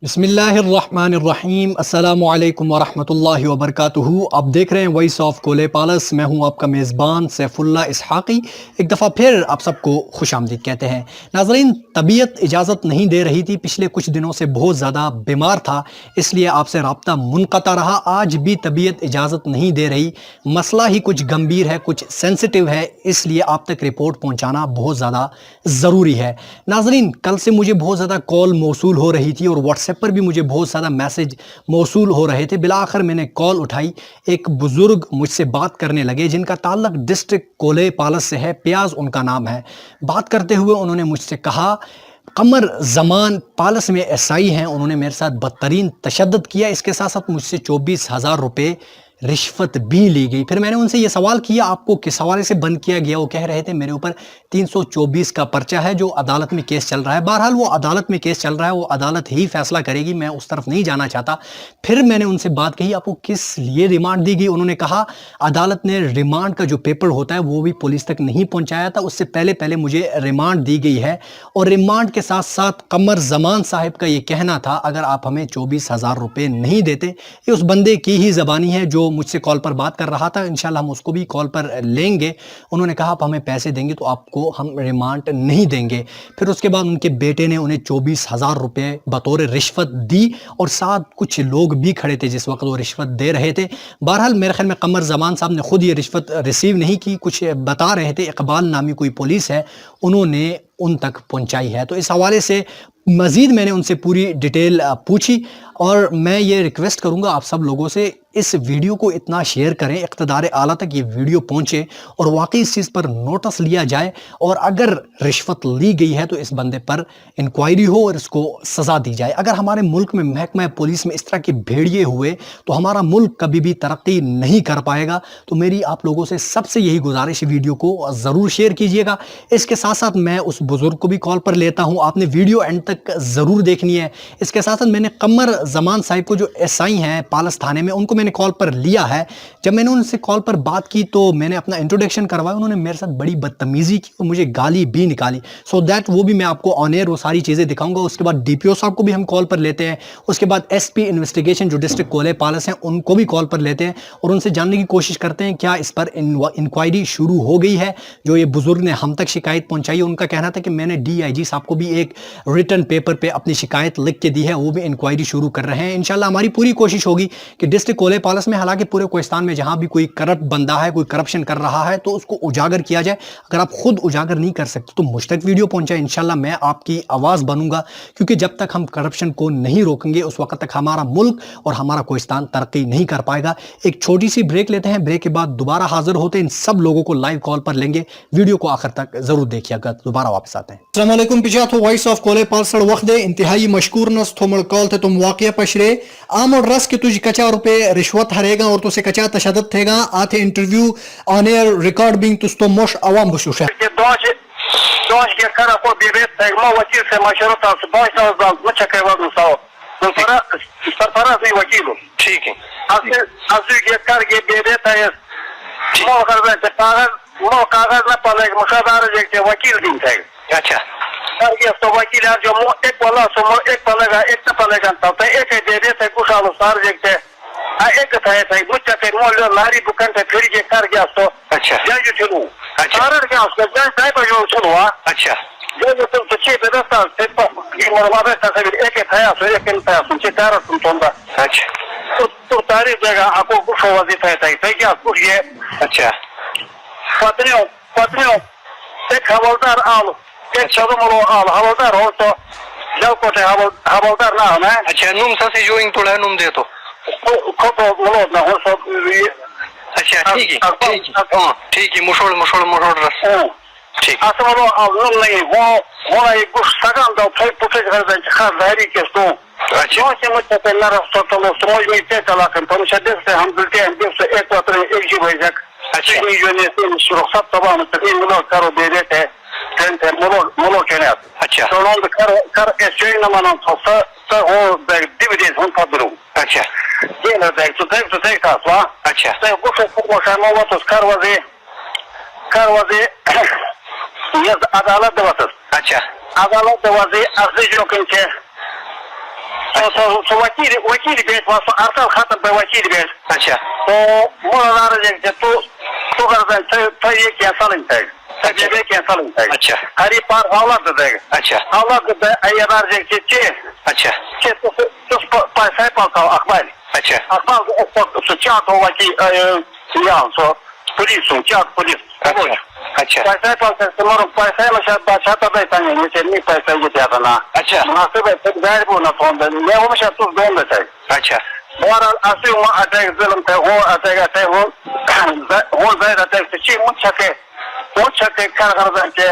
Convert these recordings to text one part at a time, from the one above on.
बिस्मिल्लाहिर्रहमानिर्रहीम अस्सलामु अलैकुम वरहमतुल्लाहि वबरकातुहू। आप देख रहे हैं वॉइस ऑफ कोले पालस। मैं हूं आपका मेज़बान सैफुल्लाह इसहाक़ी। एक दफ़ा फिर आप सबको खुशामदीद कहते हैं। नाज़रीन, तबीयत इजाज़त नहीं दे रही थी, पिछले कुछ दिनों से बहुत ज़्यादा बीमार था, इसलिए आपसे रब्ता मुनक़ता रहा। आज भी तबीयत इजाज़त नहीं दे रही, मसला ही कुछ गंभीर है, कुछ सेंसिटिव है, इसलिए आप तक रिपोर्ट पहुँचाना बहुत ज़्यादा ज़रूरी है। नाज़रीन, कल से मुझे बहुत ज़्यादा कॉल मौसूल हो रही थी और व्हाट्सएप पर भी मुझे बहुत ज़्यादा मैसेज मौसूल हो रहे थे। बिलाखिर मैंने कॉल उठाई, एक बुज़ुर्ग मुझसे बात करने लगे जिनका ताल्लुक डिस्ट्रिक्ट कोले पालस से है, प्याज उनका नाम है। बात करते हुए उन्होंने मुझसे कहा, कमर ज़मान पालस में एसआई हैं, उन्होंने मेरे साथ बदतरीन तशद्दुद किया, इसके साथ साथ मुझसे 24,000 रुपये रिश्वत भी ली गई। फिर मैंने उनसे ये सवाल किया, आपको किस हवाले से बंद किया गया? वो कह रहे थे मेरे ऊपर 324 का पर्चा है जो अदालत में केस चल रहा है। बहरहाल वो अदालत में केस चल रहा है, वो अदालत ही फैसला करेगी, मैं उस तरफ नहीं जाना चाहता। फिर मैंने उनसे बात कही, आपको किस लिए रिमांड दी गई? उन्होंने कहा, अदालत ने रिमांड का जो पेपर होता है वो भी पुलिस तक नहीं पहुँचाया था, उससे पहले पहले मुझे रिमांड दी गई है। और रिमांड के साथ साथ कमर ज़मान साहिब का ये कहना था, अगर आप हमें 24,000 रुपये नहीं देते, ये उस बंदे की ही ज़बानी है जो मुझसे कॉल पर बात कर रहा था, इंशाल्लाह हम उसको भी कॉल पर लेंगे। उन्होंने कहा, आप हमें पैसे देंगे तो आपको हम रिमांड नहीं देंगे। फिर उसके बाद उनके बेटे ने उन्हें 24,000 रुपये बतौर रिश्वत दी और साथ कुछ लोग भी खड़े थे जिस वक्त वो रिश्वत दे रहे थे। बहरहाल मेरे ख्याल में कमर ज़मान साहब ने खुद ये रिश्वत रिसीव नहीं की, कुछ बता रहे थे, इकबाल नामी कोई पुलिस है, उन्होंने उन तक पहुंचाई है। तो इस हवाले से मज़ीद मैंने उनसे पूरी डिटेल पूछी और मैं ये रिक्वेस्ट करूंगा आप सब लोगों से, इस वीडियो को इतना शेयर करें, इक़्तिदार आला तक ये वीडियो पहुंचे और वाकई इस चीज़ पर नोटिस लिया जाए और अगर रिश्वत ली गई है तो इस बंदे पर इंक्वायरी हो और इसको सज़ा दी जाए। अगर हमारे मुल्क में महकमा पुलिस में इस तरह के भेड़िए हुए तो हमारा मुल्क कभी भी तरक्की नहीं कर पाएगा। तो मेरी आप लोगों से सबसे यही गुजारिश, वीडियो को ज़रूर शेयर कीजिएगा। इसके साथ साथ मैं उस बुज़ुर्ग को भी कॉल पर लेता हूँ, आपने वीडियो एंड तक ज़रूर देखनी है। इसके साथ साथ मैंने कमर ज़मान साहिब को जो एसआई हैं पालस थाने में, उनको मैंने कॉल पर लिया है। जब मैंने उनसे कॉल पर बात की तो मैंने अपना इंट्रोडक्शन करवाया, उन्होंने मेरे साथ बड़ी बदतमीज़ी की और मुझे गाली भी निकाली। सो दैट वो भी मैं आपको ऑन एयर वो सारी चीज़ें दिखाऊंगा। उसके बाद डीपीओ साहब को भी हम कॉल पर लेते हैं, उसके बाद एसपी इन्वेस्टिगेशन जो डिस्ट्रिक्ट कोले पालस हैं उनको भी कॉल पर लेते हैं और उनसे जानने की कोशिश करते हैं क्या इस पर इंक्वायरी शुरू हो गई है। जो ये बुज़ुर्ग ने हम तक शिकायत पहुँचाई, उनका कहना था कि मैंने DIG साहब को भी एक रिटन पेपर पे अपनी शिकायत लिख के दी है, वो भी इंक्वायरी शुरू कर रहे हैं। इंशाल्लाह हमारी पूरी कोशिश होगी कि डिस्ट्रिक्ट कोले पालस में, हालांकि पूरे कोहिस्तान में जहां भी कोई करप्ट बंदा है, कोई करप्शन कर रहा है, तो उसको उजागर किया जाए। अगर आप खुद उजागर नहीं कर सकते तो मुझ तक वीडियो पहुंचाए, इंशाल्लाह मैं आपकी आवाज़ बनूंगा, क्योंकि जब तक हम करप्शन को नहीं रोकेंगे उस वक्त तक हमारा मुल्क और हमारा कोहिस्तान तरक्की नहीं कर पाएगा। एक छोटी सी ब्रेक लेते हैं, ब्रेक के बाद दोबारा हाजिर होते हैं, इन सब लोगों को लाइव कॉल पर लेंगे। वीडियो को आखिर तक जरूर देखिएगा, दोबारा वापस आते हैं। अस्सलाम वालेकुम, पिछा तो वॉइस ऑफ कोले पालस वक्त दे इंतहाई मशकूर नस थोमड़ कॉल थे तुम वाकया पशरे आम और रस के तुझ कचा रुपये रिश्वत हरेगा और तुझसे कचा तशद्दुद थेगा आते interview on air recording तुझ तो मोश अवाम बशुशा Dois que cara por bebê tem uma wakil se machero tá se baixa as mucha que vai no sal. Para assim wakilo. ठीक है Assim que cara que bebê tá é mo cara se paga mo कागज ना पाले मुशादार जे के वकील दिन थे. अच्छा Cara que तो वकील है जो mo एक वाला सो mo एक पालेगा तो एक दे दे से कुछ अनुसार जे के एक था मुच्चा के मोल लारी बुकन थे फिर के कर गया तो अच्छा जज चलो अच्छा कारण क्या उसका जज नहीं पर जो चलो अच्छा जज तो छे पे दस्ता से ये मरवा था एक था सो एक था सुचे तारा तुम तोंदा अच्छा तो तारीख जगह आपको कुछ वजीफा है क्या कुछ ये अच्छा पत्नियों एक हवलदार आल एक चदमलो आल हवलदार हो तो जब को हवलदार ना है अच्छा नुम से जोइंग थोड़ा नुम दे तो को बोलो ना हो सो अच्छा ठीक है ठीक है मुशोड़ रस ठीक असमलो आल नहीं वो एक कुछ सगन दो फिर पूछे कर खास जारी के तो अच्छा जो से मुझे पहला रास्ता तो समझ में ते चला कर तो शदे से हम दिलते हैं दिल से एक बात एक जी भाई जक अच्छा ये जो ने सुरक्षा तबाह मतलब इन लोग करो दे देते टेंट मोलो कहने अच्छा तो लोग कर ऐसे ना मानो तो वो डिविडेंड हम पकड़ो अच्छा ये ना देख तो देख का वा अच्छा तो कुछ को शाम वो तो करवाजे ये अदालत दवात अच्छा अदालत दवाजे अर्जी जो के سو وکیل بیٹھ وہاں ارسل ختم پہ وکیل بیٹھ اچھا تو مولار تو کر یہ کینسل تگ سجے کینسل تگ اچھا ہری پار اولاد تگ اچھا اولاد ایار جگہ چیز اچھا پیسہ پاؤ اخبار اچھا اخبار سو چاٹ ہو وکیل سو پولیس ہوں چاٹ پولیس اچھا پیسہ پاؤ تمہارا پیسہ میں بادشاہ پیسہ نہیں پیسہ یہ دیا تھا اچھا مناسب گاڑی بولنا فون میں وہ شاید تو دون میں چاہیے اچھا بہرحال اصلی وہ اٹیک ظلم تھے وہ اٹیک اٹیک وہ زائد اٹیک سے چی مجھ چھکے کر کے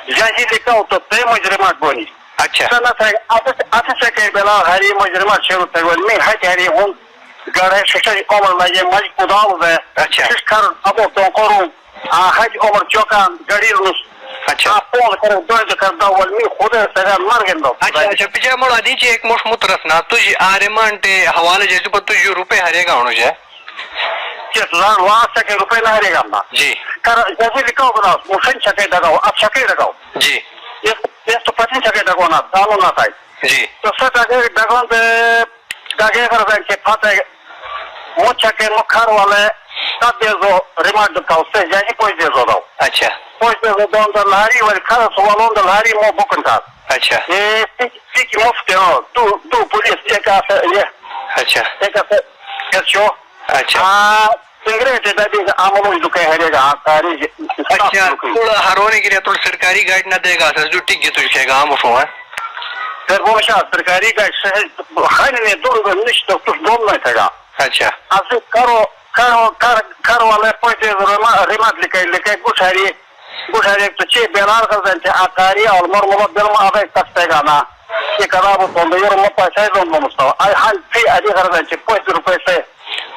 جہی لکھا تو تے مجرمات بونی اچھا سنا تھا اتھ سے کہ بلا ہری مجرمات شروع تھے وہ میں ہری ہوں گڑے ششری عمر میں یہ مجھ کداؤ ہے اچھا شش کر ابو تو کروں حج عمر چوکان گڑی رنس اچھا فون کر دو کرتا وہ میں خود سے مر گندو اچھا اچھا پیچھے مڑا دیجیے ایک موش مترسنا تجھ آرمان تے حوالے جیسے پر تجھ روپے ہرے گا ہونا جائے وہاں سے روپے نہ ہرے گا جی جیسے لکھاؤ بنا مشن چھکے لگاؤ اب چھکے لگاؤ جی یہ تو پچھلے چھکے لگاؤ نا دالو نہ تھا جی تو سر ڈگون پہ ڈگے کر کے پھاتے وہ چھکے مکھر والے سب دے دو ریمانڈ کا اس سے جیسے کوئی دے دو دو اچھا کوئی دے دو دو اندر لہاری والی کھڑا سوالوں اندر لہاری مو بکن کا اچھا یہ ٹھیک مفت ہو تو پولیس ایک آسے یہ اچھا ایک آسے ایسو اچھا سنگریٹ دادی عملوں دکھے ہرے گا اچھا تھوڑا ہرونے کے لیے تھوڑا سرکاری گائیڈ نہ دے گا سر جو ٹک جتو جائے گا ہم افو ہے پھر وہ شاید سرکاری گائیڈ خانے میں دور نشت کچھ دون نہیں تھے گا اچھا اصل کر والے پیسے ریمات لکھے گھری تو چی بیلار کر دیں آکاری اور مرمولا دل میں آبے کستے گا نا یہ خراب ہوتا ہے یہ رمو پیسہ ہی دون مستوى آئی حال فی ادھی کر دیں پیسے روپے سے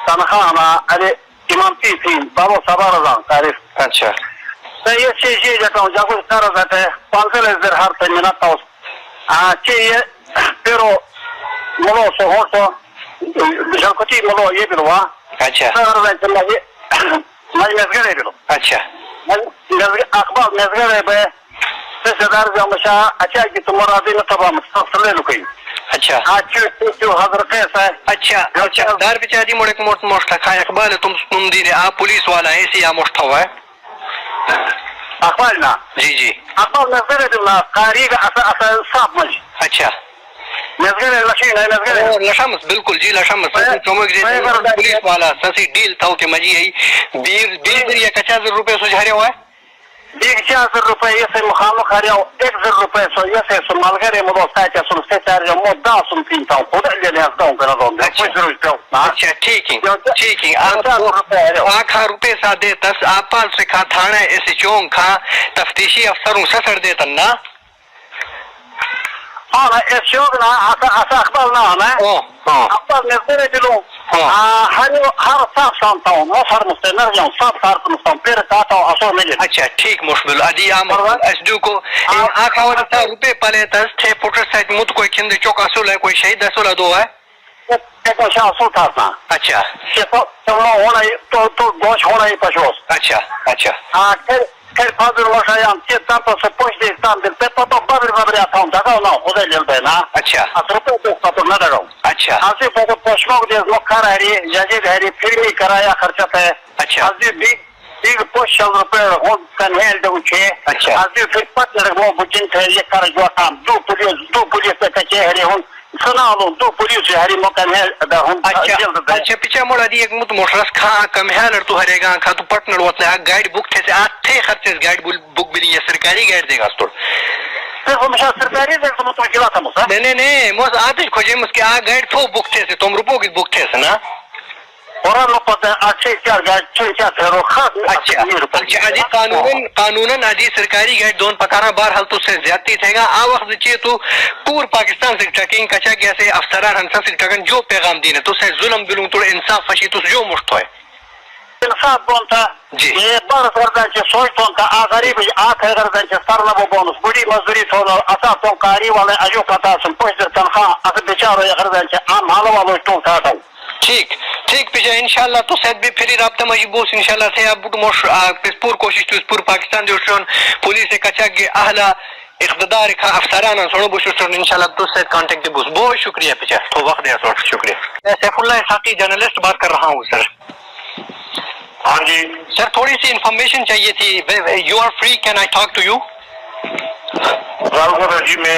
تنخواہ نا ادھی امام تھی بابو سبا رضا تعریف اچھا تو یہ چیز یہ جاتا ہوں جا کچھ کر دیتے ہیں 500 لزر ہر تے منت ہاؤس چی یہ پیرو ملو سے ہو تو شرکتی ملو یہ بلوا اچھا سر دیں چلا یہ مجمزگرے بلو اچھا اخبار مزگرے بے سیدار جامشا اچھا کہ تمہارا دن تبا مستقصر لے لکھئی اچھا جو حضر کیسا ہے اچھا اچھا دار بچا دی موڑے کو موٹ موشتا کھا اقبال تم دینے آپ پولیس والا ایسی یا موشتا ہوا ہے اخبار نا جی جی اخبار مزگرے بلنا قاری کا اثر صاحب مجھ اچھا مزگرے لشین ہے مزگرے لشمس بالکل جی لشمس پولیس والا سسی ڈیل تھا کہ مجی ہے بیر یا 50,000 روپے سجھارے ہوا ہے 1,000 روپے یہ سے مخامو کھاریا ہو 1,000 روپے سو یہ سے سمالگرے مدو سایچا سن سے چار جو مدہ سن تین تاؤں خود لینے ہستا ہوں کرنا دوں کوئی ضرور پیو اچھا ٹھیک ہے آکھا روپے سا دیتس آپ پال سے کھا تھانا ایسی چونگ کھا تفتیشی افسروں سسر دیتا نا ہاں اس شوق نا آسا اخبار نا آنا اخبار نظرے دلوں ہر صاف سامتا ہوں مصر مستنر جاؤں صاف سارت مستم پیر کاتا ہوں اصول ملی اچھا ٹھیک مشبل ادی آمد اسجو کو آکھا وقتا روپے پلے تس تھے پوٹر سائٹ مت کوئی کھند چوک اصول ہے کوئی شہید اصول ہے دو ہے ایک شاہ اصول تھا اچھا ہونا تو گوش ہونا ہی پشوس اچھا اچھا پھر فاضل وشایان چیت تانتو سے پوچھ دے استان دل پہ تو بابر آتا ہوں دکھاؤ نا خودے جل دے نا اچھا اس روپے دوستا تو نہ دکھاؤں اچھا آسی پہ پوشموک دیز مکھا رہ رہی جاجید ہے رہی پھر بھی کرایا خرچت ہے اچھا آسی بیگ پوش شل روپے ہون کنہیل دوں چھے اچھا آسی پھر پت لڑک وہ بچن تھے یہ کر جو کام دو پولیس پہ کچے ہے رہی ہون سنا لوں دو پولیس ہری مکان ہے اچھا پیچھے موڑا دی ایک مت موٹرس کھا کم ہے لڑ تو ہرے گا کھا تو پٹنر وطلے گائیڈ بک تھے سے آتے خرچے گائیڈ بک بلی ہے سرکاری گائیڈ دے گا اس طور پھر وہ مشاہ سرکاری دے تو مطمئن جلا تھا موسیٰ نہیں موس آتش کھوجے مس کے گائیڈ تھو بک تھے سے تم روپو کی بک تھے سے نا اور لوگ پتہ ہے اچھے چار گائیڈ چھوئی چار تھے رو خاص اچھا ادھی قانوناً ادھی سرکاری گائیڈ دون پکارا بار حل تو سے زیادتی تھے گا آ وقت چیئے تو پور پاکستان سے ٹرکنگ کچا گیا سے افسران ہنسا سے ٹرکن جو پیغام دینے تو سے ظلم بلوں تو انصاف فشی تو جو مشت ہوئے انصاف بونتا یہ بار کردن چه سوچ تونتا آغری بھی آخر کردن چه سرنبو بونس بڑی مزدوری تونا اصا تون کاری والے اجو کتا سن پوش در تنخواہ اصا بیچارو یہ کردن چه عام حالو والو اشتون کاتا ہوں ٹھیک پیچھا انشاءاللہ تو سید بھی پھری رابطہ مجبوس انشاءاللہ سے اب موش پور کوشش تو اس پور پاکستان جو شون پولیس کچا گے اہلا اقتدار کا افسران سنو بشر انشاءاللہ تو سے کانٹیکٹ بس بہت شکریہ پیچھے تو وقت دیا سر شکریہ. میں سیف اللہ اسحاقی جرنلسٹ بات کر رہا ہوں سر. ہاں جی سر تھوڑی سی انفارمیشن چاہیے تھی. You are free, can I talk to you? جی میں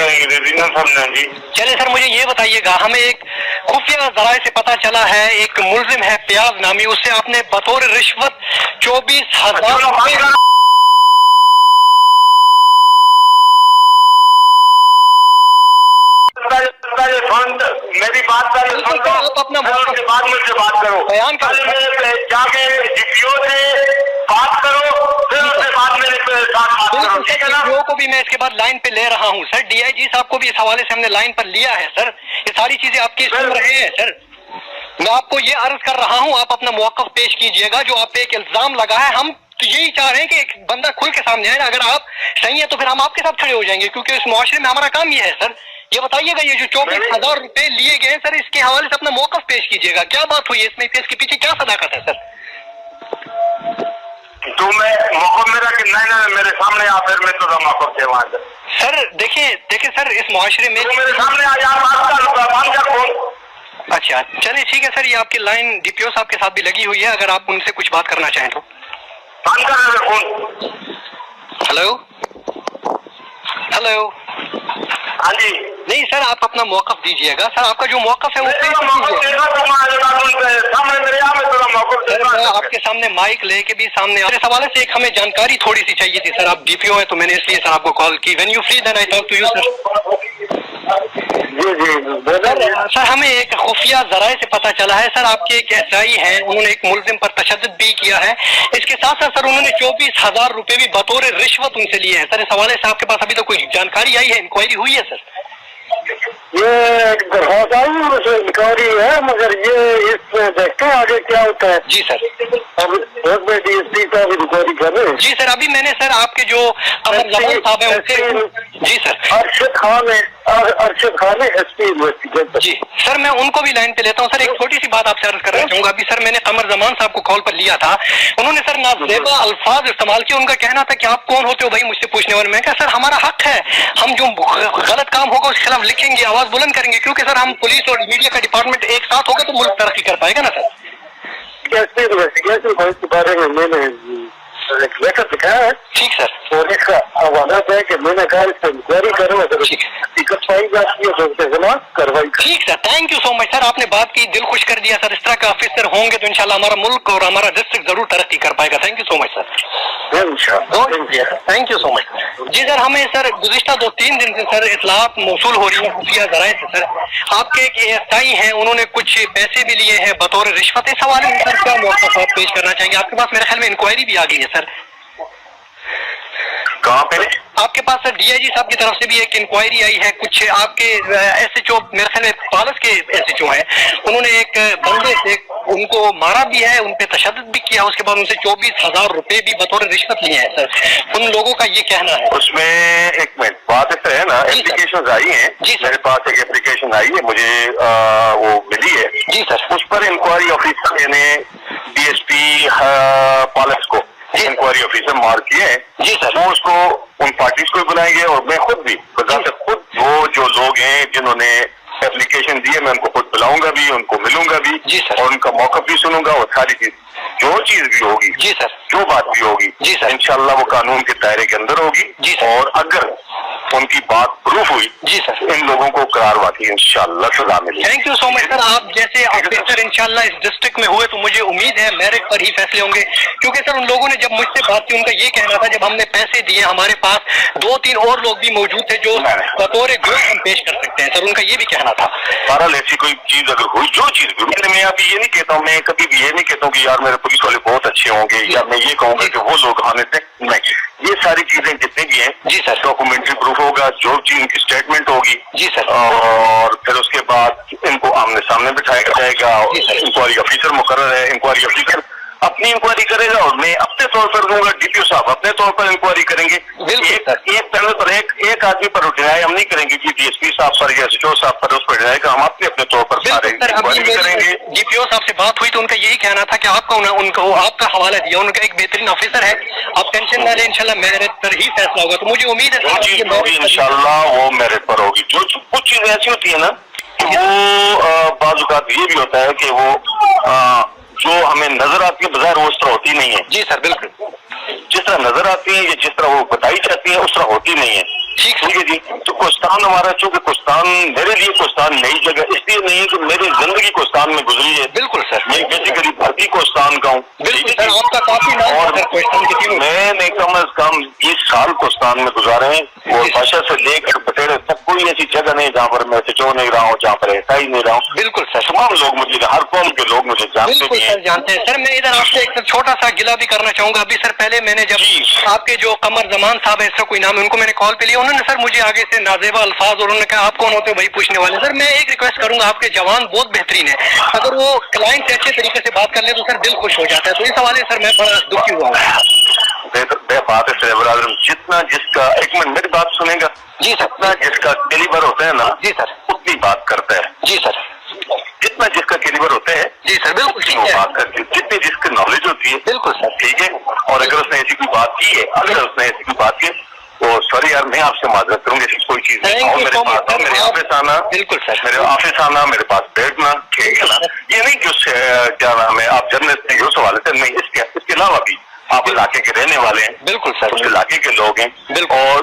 جی. چلے سر مجھے یہ بتائیے گا, ہمیں ایک خفیہ ذرائع سے پتہ چلا ہے ایک ملزم ہے پیاز نامی, اس سے آپ نے بطور رشوت 24,000 میری بات کر آپ اپنا اس کے بعد مجھ سے بات کرو, بیان کرو. جا کے ڈی پی او سے بات کرو, پھر اس کے بعد میرے ساتھ بات کرو, ٹھیک ہے نا. ڈی کو بھی میں اس کے بعد لائن پہ لے رہا ہوں سر. ڈی آئی جی صاحب کو بھی اس حوالے سے ہم نے لائن پر لیا ہے سر. یہ ساری چیزیں آپ کی سن رہے ہیں سر. میں آپ کو یہ عرض کر رہا ہوں, آپ اپنا موقف پیش کیجئے گا. جو آپ پہ ایک الزام لگا ہے, ہم تو یہی چاہ رہے ہیں کہ ایک بندہ کھل کے سامنے آئے. اگر آپ صحیح ہیں تو پھر ہم آپ کے ساتھ کھڑے ہو جائیں گے, کیونکہ اس معاشرے میں ہمارا کام یہ ہے سر. یہ بتائیے گا یہ جو 24,000 روپے لیے گئے سر, اس کے حوالے سے اپنا موقف پیش کیجئے گا. کیا بات ہوئی ہے اس میں, اس کے پیچھے کیا صداقت ہے سر؟ تو میں موقع میرا کہ نہیں میرے سامنے آ, پھر میں تو موقع دے وہاں سے. سر دیکھیں سر, اس معاشرے میں میرے سامنے آ جا, بات کر. اچھا چلیے ٹھیک ہے سر. یہ آپ کی لائن ڈی پی او صاحب کے ساتھ بھی لگی ہوئی ہے, اگر آپ ان سے کچھ بات کرنا چاہیں تو. بند کر رہے فون. Hello hello. ہاں جی. نہیں سر, آپ اپنا موقف دیجئے گا. سر آپ کا جو موقف ہے وہ میں آپ کے سامنے مائک لے کے بھی سامنے اس حوالے سے ایک ہمیں جانکاری تھوڑی سی چاہیے تھی سر. آپ ڈی پی او ہیں تو میں نے اس لیے سر آپ کو کال کی. When you free then I talk to you sir. Sir ہمیں ایک خفیہ ذرائع سے پتہ چلا ہے سر, آپ کے ایک ایس آئی ہیں, انہوں نے ایک ملزم پر تشدد بھی کیا ہے. اس کے ساتھ ساتھ سر انہوں نے 24,000 روپے بھی بطور رشوت ان سے لیے ہیں. سر اس حوالے سے آپ کے پاس ابھی تو کوئی جانکاری آئی ہے, انکوائری ہوئی ہے سر؟ یہ درخواست آئی انکوائری ہے, مگر یہ اس میں دیکھتے ہیں آگے کیا ہوتا ہے. جی سر. اب ڈی ایس پی صاحب انکوائری کر رہے ہیں. جی سر, ابھی میں نے سر آپ کے جو امر زمان صاحب ہیں ان سے, جی سر ارشد خان ہے ایس پی انویسٹیگیٹر. جی سر, میں ان کو بھی لائن پہ لیتا ہوں. سر ایک چھوٹی سی بات آپ سے عرض کرنا چاہوں گا. ابھی سر میں نے قمر زمان صاحب کو کال پر لیا تھا, انہوں نے سر نازیبا الفاظ استعمال کیے. ان کا کہنا تھا کہ آپ کون ہوتے ہو بھائی مجھ سے پوچھنے والے. میں کہا سر ہمارا حق ہے, ہم جو غلط کام ہوگا اس کے خلاف لکھیں گے, آواز بلند کریں گے, کیونکہ سر ہم پولیس اور میڈیا کا ڈپارٹمنٹ ایک ساتھ ہوگا تو ملک ترقی کر پائے گا نا سر. ایس پی انویسٹیگیشن کے بارے میں میں نے لیٹر دکھایا ہے. ٹھیک سر. اور اس کا حوالہ ہے کہ میں نے کہا اس پر انکوائری کرو, اگر حقیقت پائی جاتی ہے تو اس کے خلاف کارروائی. ٹھیک سر, تھینک یو سو مچ سر. آپ نے بات کی, دل خوش کر دیا سر. اس طرح کا آفیسر ہوں گے تو انشاءاللہ ہمارا ملک اور ہمارا ڈسٹرکٹ ضرور ترقی کر پائے گا. Thank you so much sir. Thank you so much. جی سر, ہمیں سر گزشتہ 2-3 دن سے سر اطلاعات موصول ہو رہی ہیں خفیہ ذرائع سے سر. آپ کے ایک ایس آئی ہیں, انہوں نے کچھ پیسے بھی لیے ہیں بطور رشوت. اس حوالے سے سر کیا موقف آپ پیش کرنا چاہیں گے؟ آپ کے پاس میرے خیال میں انکوائری بھی آ گئی ہے سر. کہاں پہ؟ آپ کے پاس سر ڈی آئی جی صاحب کی طرف سے بھی ایک انکوائری آئی ہے. کچھ آپ کے ایس ایچ او, میرے خیال میں پالس کے ایس ایچ او ہیں, انہوں نے ایک بندے سے ان کو مارا بھی ہے, ان پہ تشدد بھی کیا, اس کے بعد ان سے 24,000 روپے بھی بطور رشوت لیے ہیں سر. ان لوگوں کا یہ کہنا ہے. اس میں ایک منٹ بات اس طرح ہے نا, اپلیکیشن آئی ہیں. جی میرے پاس ایک اپلیکیشن آئی ہے, مجھے وہ ملی ہے. جی سر. اس پر انکوائری آفیسر یعنی ڈی ایس پی پالس کو انکوائری آفیسر مارک کیے ہیں. جی سر. وہ اس کو ان پارٹیز کو بلائیں گے, اور میں خود بھی بذات خود وہ جو لوگ ہیں جنہوں نے اپلیکیشن دی ہے, میں ان کو خود بلاؤں گا بھی, ان کو ملوں گا بھی. جی سر. اور ان کا موقف بھی سنوں گا, اور ساری چیز جو چیز بھی ہوگی, جی سر, جو بات بھی ہوگی, جی سر, انشاءاللہ وہ قانون کے دائرے کے اندر ہوگی. جی سر. اور اگر ان کی بات پروف ہوئی, جی سر, ان لوگوں کو قرار واقعی انشاءاللہ سزا ملے گی. تھینک یو سو مچ سر. آپ جیسے آفیسر انشاءاللہ اس ڈسٹرکٹ میں ہوئے تو مجھے امید ہے میرٹ پر ہی فیصلے ہوں گے, کیونکہ سر ان لوگوں نے جب مجھ سے بات کی, ان کا یہ کہنا تھا جب ہم نے پیسے دیے, ہمارے پاس 2-3 اور لوگ بھی موجود تھے جو بطور گواہ ہم پیش کر سکتے ہیں. سر ان کا یہ بھی کہنا تھا. بہرحال ایسی کوئی چیز اگر ہوئی, جو چیز بھی, میں ابھی یہ نہیں کہتا ہوں, میں کبھی بھی یہ نہیں کہتا ہوں کہ یار میرے پولیس والے بہت اچھے ہوں گے, یا میں یہ کہوں گا کہ وہ لوگ آنے تھے. نہیں, یہ ساری چیزیں جتنی بھی ہیں, جی سر, ڈاکومنٹری پروف ہوگا, جو چیز ان کی اسٹیٹمنٹ ہوگی. جی سر. اور پھر اس کے بعد ان کو آمنے سامنے بٹھایا جائے گا. انکوائری آفیسر مقرر ہے, انکوائری آفیسر اپنی انکوائری کرے گا, اور میں اپنے طور پر دوں گا, ڈی پی او صاحب اپنے طور پر انکوائری کریں گے. ایک پہلے پر ایک آدمی پر ڈینائی ہم نہیں کریں گے کہ ڈی ایس پی صاحب پر یا ایس ایچ او صاحب پر اس پر ڈینائی کا, ہم اپنے طور پر बिल्कुल सर, अभी मेरी DPO साहब से बात हुई तो उनका यही कहना था कि आपका उनको आपका हवाला दिया, उनका एक बेहतरीन ऑफिसर है, आप टेंशन ना लें, इंशाल्लाह मेरिट पर ही फैसला होगा। तो मुझे उम्मीद है जो चीज होगी इंशाल्लाह वो मेरिट पर होगी। जो कुछ चीजें ऐसी होती है ना, वो बाजुकात ये भी होता है कि वो जो हमें नजर आती है बजाय वो उस तरह होती नहीं है। जी सर बिल्कुल, जिस तरह नजर आती है या जिस तरह वो बताई जाती है उस तरह होती नहीं है। ठीक है जी। तो कोस्तान हमारा, चूंकि कोस्तान मेरे लिए कोस्तान नई जगह इसलिए नहीं है कि मेरी जिंदगी कोस्तान में गुजरी है। बिल्कुल सर, मैं बेसिकली भर्ती कोस्तान का हूँ। बिल्कुल सर, आपका काफी नाम और है सर कोस्तान की टीम में। मैंने कम अज कम 20 साल कोस्तान में गुजारे हैं और भाषा से लेकर बटेरे तक कोई ऐसी जगह नहीं जहाँ पर मैं सिचो नहीं रहा हूँ, जहाँ पर ऐसा ही नहीं रहा हूँ। बिल्कुल सर, तमाम लोग मुझे, हर कौम के लोग मुझे जानते बिल्कुल भी सर हैं। जानते हैं। सर मैं इधर आपसे एक छोटा सा गिला भी करना चाहूंगा। अभी सर पहले मैंने जब आपके जो कमर जमान साहब है, ऐसा कोई नाम है, उनको मैंने कॉल पे लिया, उन्होंने सर मुझे आगे से नाजेबा अल्फाज और उन्होंने कहा आप कौन होते हो वही पूछने वाले। सर मैं एक रिक्वेस्ट करूंगा, आपके जवान बहुत बेहतरीन है, अगर वो क्लाइंट से अच्छे तरीके से बात कर ले तो सर दिल खुश हो जाता है। तो इस हवाले सर मैं बड़ा दुखी हुआ हूँ। बात है सर बरादर, जितना जिसका, एक मिनट मेरी बात सुनेगा, जी सर, जितना जिसका कैलिबर होता है ना, जी सर, उतनी बात करता है। जी सर, जितना जिसका कैलिबर होता है, जी सर, बिल्कुल ठीक वो है, बात करती है। जितनी जिसकी नॉलेज होती है, बिल्कुल सर, ठीक है। और अगर उसने ऐसी कोई बात की है, अगर उसने ऐसी कोई बात की तो सॉरी यार, मैं आपसे माजरत करूंगी, ऐसी कोई चीज नहीं। और मेरे पास आओ, मेरे ऑफिस आना, बिल्कुल सर, मेरे ऑफिस आना, मेरे पास बैठना, ठीक है ना। ये नहीं कि उससे क्या नाम है, आप जर्नलिस्ट हैं उस हवाले से नहीं, इसके अलावा भी आप इलाके के रहने वाले हैं, बिल्कुल सर, उस इलाके के लोग हैं। बिल्कुल। और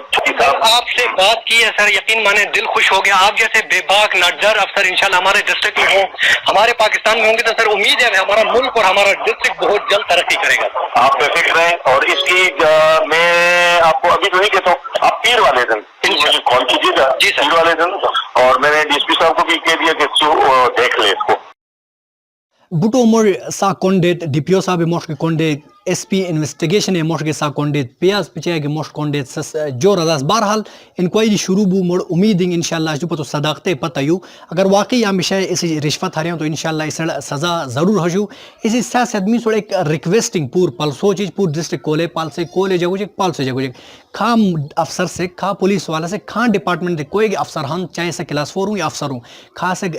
आपसे बात की है सर, यकीन माने दिल खुश हो गया। आप जैसे बेबाक नाटजार अफसर इंशाल्लाह हमारे डिस्ट्रिक्ट में हो, हमारे पाकिस्तान में होंगे तो सर उम्मीद है हमारा मुल्क और हमारा डिस्ट्रिक्ट बहुत जल्द तरक्की करेगा। आप बेफिक्र हैं। और इसकी मैं आपको अभी तो नहीं कहता हूँ, आप पीर वाले दिन मुझे कॉल कीजिएगा, पीर वाले दिन। और मैंने DSP साहब को भी कह दिया कि देख ले इसको। बुटो मोर सा कोंडेट DPO साहब मोश के कोंडेट SP इन्वेस्टिगेशन है मोश के सा कोंडेट पियाज पिचे के मोश कोंडेट जो रजास बहरहाल इंक्वायरी शुरू बू मोड़ उम्मीदिंग इंशाल्लाह जो पतो सदाकते पता यू अगर वाकई हम विषय इसी रिश्वत हरियों तो इंशाल्लाह इस सजा जरूर हजू। इसी साथ आदमी थोड़ा एक रिक्वेस्टिंग पूर पलसो चीज पूर डिस्ट्रिक्ट कोले पाल से कोले जगो जे पाल से जगो जे खा अफसर से खा पुलिस वाला से खा डिपार्टमेंट दे कोई अफसर हन चाहे से क्लास 4 हूँ या अफसर हूँ खा से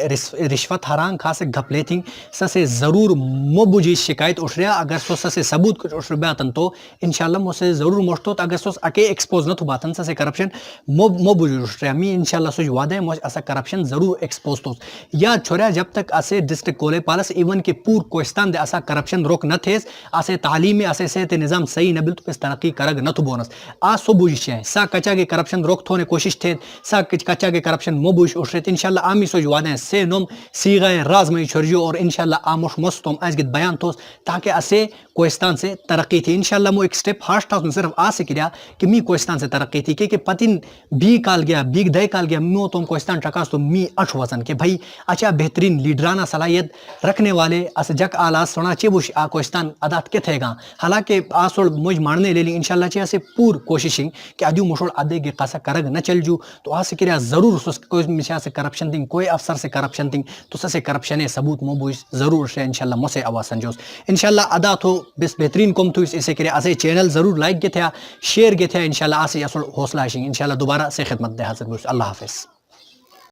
रिश्वत हरांग खा से घपले थी ससे ज़रूर मोबुजी शिकायत उठ रहा अगर सो ससे सबूत कुछ उठ रहा तो इंशाल्लाह मुझसे ज़रूर मोश्तो अगर सो अके एक्सपोज न तो बातन ससे करप्शन मोबुजी उठ रहा मी इंशाल्लाह सो वादे मुझ ऐसा करप्शन ज़रूर एक्सपोज तो या छोरा जब तक असे डिस्ट्रिक्ट कोले पालस इवन के पूर कोस्तान दे ऐसा करप्शन रोक न थे असे तालीम असे सेहत निज़ाम सही न बिल तो इस तरक्की करग न तो बोनस आ सो बुझ सा कचा के करप्शन रोक थोने कोशिश थे सा कचा के करप्शन मोबुझ उठ रहे इंशाल्लाह आमी सो वादे से नोम सीगा राज में छोड़ियो और इंशाल्लाह आमोश मस्तोम आज के बयान थोस ताकि असे कोस्तान से तरक्की थी इंशाल्लाह मो एक स्टेप हाश था सिर्फ आ से किया कि मी कोस्तान से तरक्की थी कि पतिन बी काल गया बीग दय काल गया मो तुम कोस्तान टकास तो मी अठ वजन के भाई अच्छा बेहतरीन लीडराना सलाहियत रखने वाले अस जक आला सोना चेबुश आ कोस्तान अदात के थेगा हालांकि आसोड़ मुझ मारने ले ली इंशाल्लाह चे से पूर कोशिशिंग कि अदू मुशोड़ आदे के कासा करग न चल जू तो आ से किया जरूर कोई मिशा से करप्शन दिंग कोई अफसर से करप्शन दिंग तो ससे करप्शन सबूत मोबुश जरूर से इंशाल्लाह मुसे आवासन जोस इंशाल्लाह अदा तो बेस बेहतरीन कम तो इसे करे असे चैनल जरूर लाइक के थे शेयर के थे इंशाल्लाह आसे हौसला इंशाल्लाह दोबारा से खिदमत दे हाजिर अल्लाह हाफिज़।